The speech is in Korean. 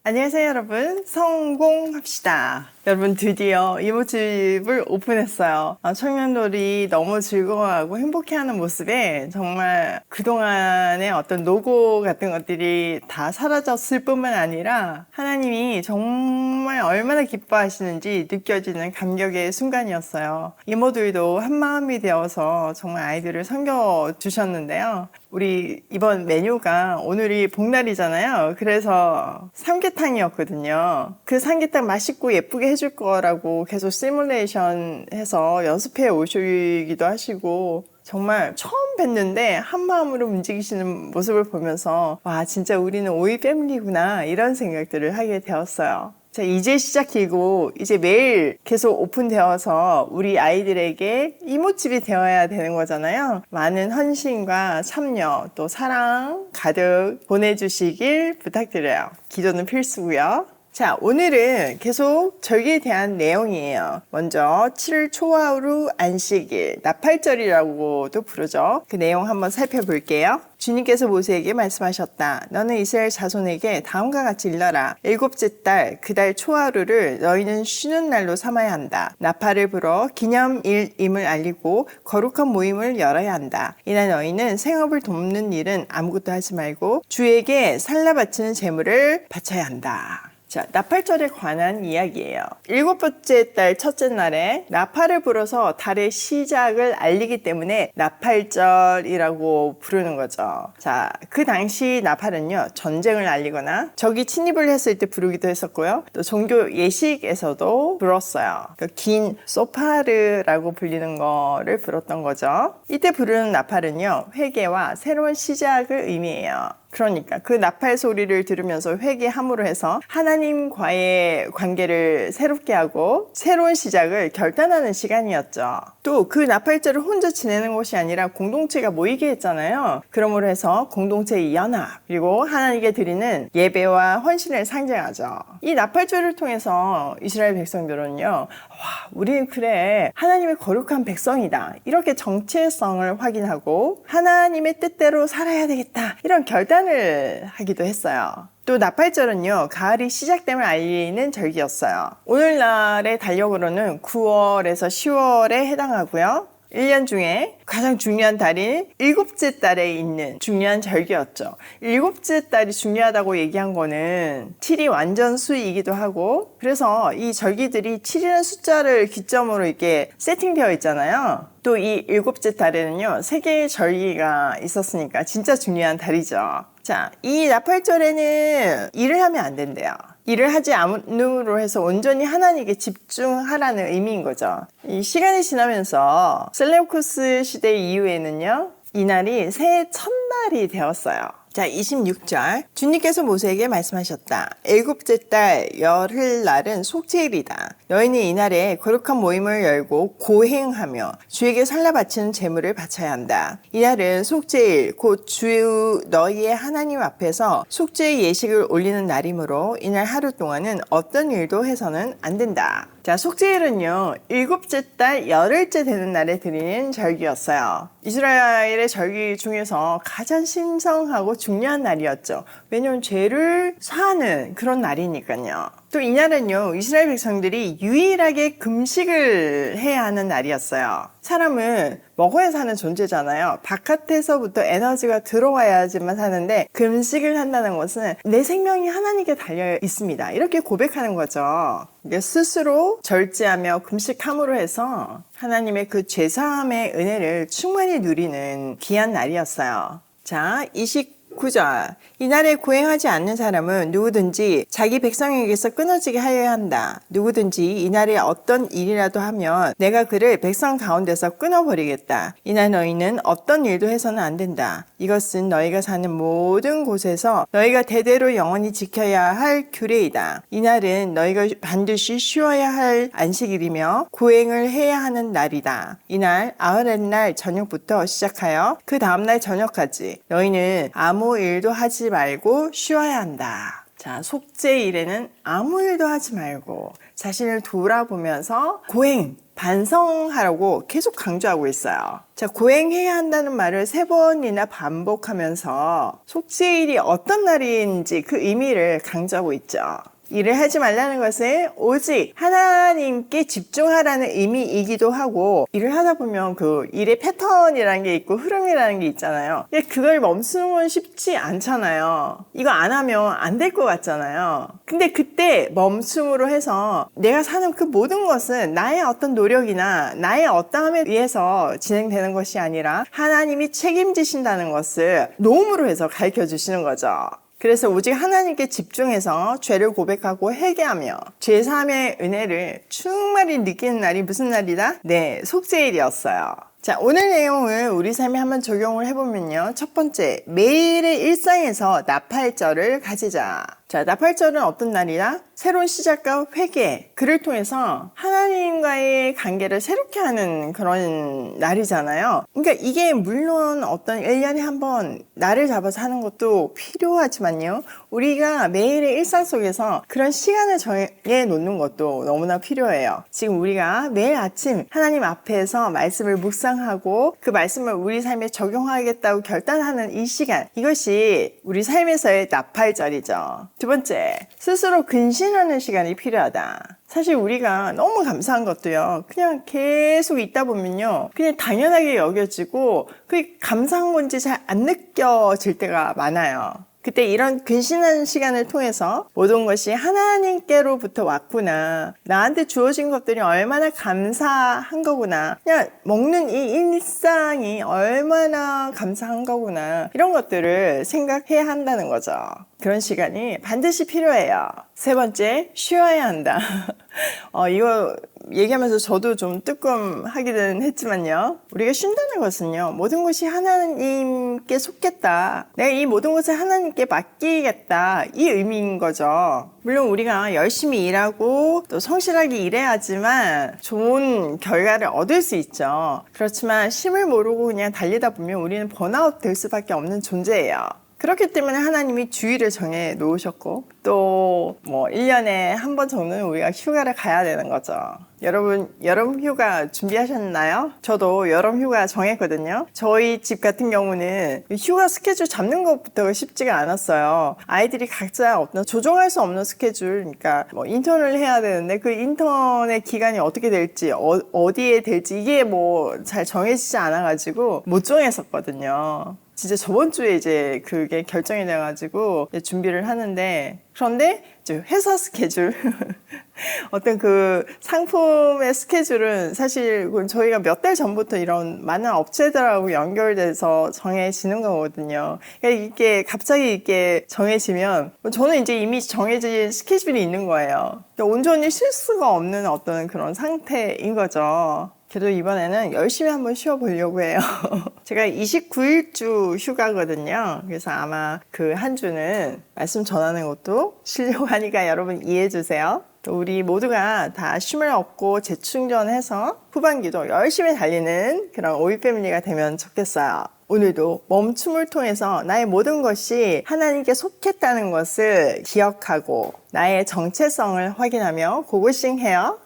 안녕하세요 여러분, 성공합시다. 여러분 드디어 이모집을 오픈했어요. 청년들이 너무 즐거워하고 행복해하는 모습에 정말 그동안의 어떤 노고 같은 것들이 다 사라졌을 뿐만 아니라 하나님이 정말 얼마나 기뻐하시는지 느껴지는 감격의 순간이었어요. 이모들도 한마음이 되어서 정말 아이들을 섬겨주셨는데요. 우리 이번 메뉴가 오늘이 복날이잖아요. 그래서 삼계탕이었거든요. 그 삼계탕 맛있고 예쁘게 해줄 거라고 계속 시뮬레이션 해서 연습해 오시기도 하시고 정말 처음 뵀는데 한마음으로 움직이시는 모습을 보면서 와 진짜 우리는 오이 패밀리구나 이런 생각들을 하게 되었어요. 자, 이제 시작이고 이제 매일 계속 오픈되어서 우리 아이들에게 이모집이 되어야 되는 거잖아요. 많은 헌신과 참여 또 사랑 가득 보내주시길 부탁드려요. 기도는 필수고요. 자, 오늘은 계속 절기에 대한 내용이에요. 먼저 7일 초하루 안식일, 나팔절이라고도 부르죠. 그 내용 한번 살펴볼게요. 주님께서 모세에게 말씀하셨다. 너는 이스라엘 자손에게 다음과 같이 일러라. 일곱째 달, 그 달 초하루를 너희는 쉬는 날로 삼아야 한다. 나팔을 불어 기념일임을 알리고 거룩한 모임을 열어야 한다. 이날 너희는 생업을 돕는 일은 아무것도 하지 말고 주에게 살라 바치는 제물을 바쳐야 한다. 자, 나팔절에 관한 이야기예요. 일곱 번째 달 첫째 날에 나팔을 불어서 달의 시작을 알리기 때문에 나팔절이라고 부르는 거죠. 자, 그 당시 나팔은요, 전쟁을 알리거나 적이 침입을 했을 때 부르기도 했었고요. 또 종교 예식에서도 불었어요. 그 긴 소파르라고 불리는 거를 불었던 거죠. 이때 부르는 나팔은요, 회개와 새로운 시작을 의미해요. 그러니까 그 나팔 소리를 들으면서 회개함으로 해서 하나님과의 관계를 새롭게 하고 새로운 시작을 결단하는 시간이었죠. 또 그 나팔절을 혼자 지내는 것이 아니라 공동체가 모이게 했잖아요. 그러므로 해서 공동체의 연합 그리고 하나님께 드리는 예배와 헌신을 상징하죠. 이 나팔절을 통해서 이스라엘 백성들은요, 와, 우리는 그래 하나님의 거룩한 백성이다 이렇게 정체성을 확인하고 하나님의 뜻대로 살아야 되겠다 이런 결단을 하기도 했어요. 또 나팔절은요, 가을이 시작됨을 알리는 절기였어요. 오늘날의 달력으로는 9월에서 10월에 해당하고요. 1년 중에 가장 중요한 달인 일곱째 달에 있는 중요한 절기였죠. 일곱째 달이 중요하다고 얘기한 거는 7이 완전수이기도 하고, 그래서 이 절기들이 7이라는 숫자를 기점으로 이렇게 세팅되어 있잖아요. 또 이 일곱째 달에는요, 3개의 절기가 있었으니까 진짜 중요한 달이죠. 자, 이 나팔절에는 일을 하면 안 된대요. 일을 하지 않음으로 해서 온전히 하나님께 집중하라는 의미인 거죠. 이 시간이 지나면서 셀레우쿠스 시대 이후에는요, 이날이 새해 첫날이 되었어요. 자, 26절. 주님께서 모세에게 말씀하셨다. 일곱째 달 열흘날은 속죄일이다. 너희는 이날에 거룩한 모임을 열고 고행하며 주에게 살라 바치는 제물을 바쳐야 한다. 이날은 속죄일 곧 주 너희의 하나님 앞에서 속죄의 예식을 올리는 날이므로 이날 하루 동안은 어떤 일도 해서는 안 된다. 자, 속죄일은요, 일곱째 달 열흘째 되는 날에 드리는 절기였어요. 이스라엘의 절기 중에서 가장 신성하고 중요한 날이었죠. 왜냐하면 죄를 사하는 그런 날이니까요. 또 이날은요, 이스라엘 백성들이 유일하게 금식을 해야 하는 날이었어요. 사람은 먹어야 사는 존재잖아요. 바깥에서부터 에너지가 들어와야지만 사는데 금식을 한다는 것은 내 생명이 하나님께 달려 있습니다. 이렇게 고백하는 거죠. 스스로 절제하며 금식함으로 해서 하나님의 그 죄사함의 은혜를 충만히 누리는 귀한 날이었어요. 자, 29절. 이날에 고행하지 않는 사람은 누구든지 자기 백성에게서 끊어지게 하여야 한다. 누구든지 이날에 어떤 일이라도 하면 내가 그를 백성 가운데서 끊어버리겠다. 이날 너희는 어떤 일도 해서는 안 된다. 이것은 너희가 사는 모든 곳에서 너희가 대대로 영원히 지켜야 할 규례이다. 이날은 너희가 반드시 쉬어야 할 안식일이며 고행을 해야 하는 날이다. 이날 아흔날 저녁부터 시작하여 그 다음날 저녁까지 너희는 아무 일도 하지 말고 쉬어야 한다. 자, 속죄일에는 아무 일도 하지 말고 자신을 돌아보면서 고행, 반성하라고 계속 강조하고 있어요. 자, 고행해야 한다는 말을 3번이나 반복하면서 속죄일이 어떤 날인지 그 의미를 강조하고 있죠. 일을 하지 말라는 것은 오직 하나님께 집중하라는 의미이기도 하고, 일을 하다 보면 그 일의 패턴이라는 게 있고 흐름이라는 게 있잖아요. 근데 그걸 멈추는 건 쉽지 않잖아요. 이거 안 하면 안 될 것 같잖아요. 근데 그때 멈춤으로 해서 내가 사는 그 모든 것은 나의 어떤 노력이나 나의 어떠함에 의해서 진행되는 것이 아니라 하나님이 책임지신다는 것을 노음으로 해서 가르쳐 주시는 거죠. 그래서 오직 하나님께 집중해서 죄를 고백하고 회개하며 죄사함의 은혜를 충만히 느끼는 날이 무슨 날이다? 네, 속죄일이었어요. 자, 오늘 내용을 우리 삶에 한번 적용을 해보면요. 첫 번째, 매일의 일상에서 나팔절을 가지자. 자, 나팔절은 어떤 날이다? 새로운 시작과 회개, 그를 통해서 하나님과의 관계를 새롭게 하는 그런 날이잖아요. 그러니까 이게 물론 어떤 1년에 한 번 날을 잡아서 하는 것도 필요하지만요. 우리가 매일의 일상 속에서 그런 시간을 정해 놓는 것도 너무나 필요해요. 지금 우리가 매일 아침 하나님 앞에서 말씀을 묵상하고 그 말씀을 우리 삶에 적용하겠다고 결단하는 이 시간, 이것이 우리 삶에서의 나팔절이죠. 두 번째, 스스로 근신하는 시간이 필요하다. 사실 우리가 너무 감사한 것도요, 그냥 계속 있다 보면요, 그냥 당연하게 여겨지고 그게 감사한 건지 잘 안 느껴질 때가 많아요. 그때 이런 근신하는 시간을 통해서 모든 것이 하나님께로부터 왔구나, 나한테 주어진 것들이 얼마나 감사한 거구나, 그냥 먹는 이 일상이 얼마나 감사한 거구나, 이런 것들을 생각해야 한다는 거죠. 그런 시간이 반드시 필요해요. 세 번째, 쉬어야 한다. 이거 얘기하면서 저도 좀 뜨끔하기는 했지만요. 우리가 쉰다는 것은요, 모든 것이 하나님께 속겠다, 내가 이 모든 것을 하나님께 맡기겠다, 이 의미인 거죠. 물론 우리가 열심히 일하고 또 성실하게 일해야지만 좋은 결과를 얻을 수 있죠. 그렇지만 쉼을 모르고 그냥 달리다 보면 우리는 번아웃 될 수밖에 없는 존재예요. 그렇기 때문에 하나님이 주일을 정해 놓으셨고, 또 1년에 한 번 정도는 우리가 휴가를 가야 되는 거죠. 여러분, 여름 휴가 준비하셨나요? 저도 여름 휴가 정했거든요. 저희 집 같은 경우는 휴가 스케줄 잡는 것부터가 쉽지가 않았어요. 아이들이 각자 어떤 조정할 수 없는 스케줄, 그러니까 인턴을 해야 되는데 그 인턴의 기간이 어떻게 될지, 어디에 될지 이게 잘 정해지지 않아가지고 못 정했었거든요. 진짜 저번 주에 이제 그게 결정이 돼가지고 준비를 하는데, 그런데 이제 회사 스케줄 어떤 그 상품의 스케줄은 사실 저희가 몇 달 전부터 이런 많은 업체들하고 연결돼서 정해지는 거거든요. 그러니까 이게 갑자기 이렇게 정해지면 저는 이제 이미 정해진 스케줄이 있는 거예요. 그러니까 온전히 쉴 수가 없는 어떤 그런 상태인 거죠. 그래도 이번에는 열심히 한번 쉬어보려고 해요. 제가 29일주 휴가거든요. 그래서 아마 그 한 주는 말씀 전하는 것도 쉬려고 하니까 여러분 이해해 주세요. 또 우리 모두가 다 쉼을 얻고 재충전해서 후반기도 열심히 달리는 그런 오이 패밀리가 되면 좋겠어요. 오늘도 멈춤을 통해서 나의 모든 것이 하나님께 속했다는 것을 기억하고 나의 정체성을 확인하며 고고싱해요.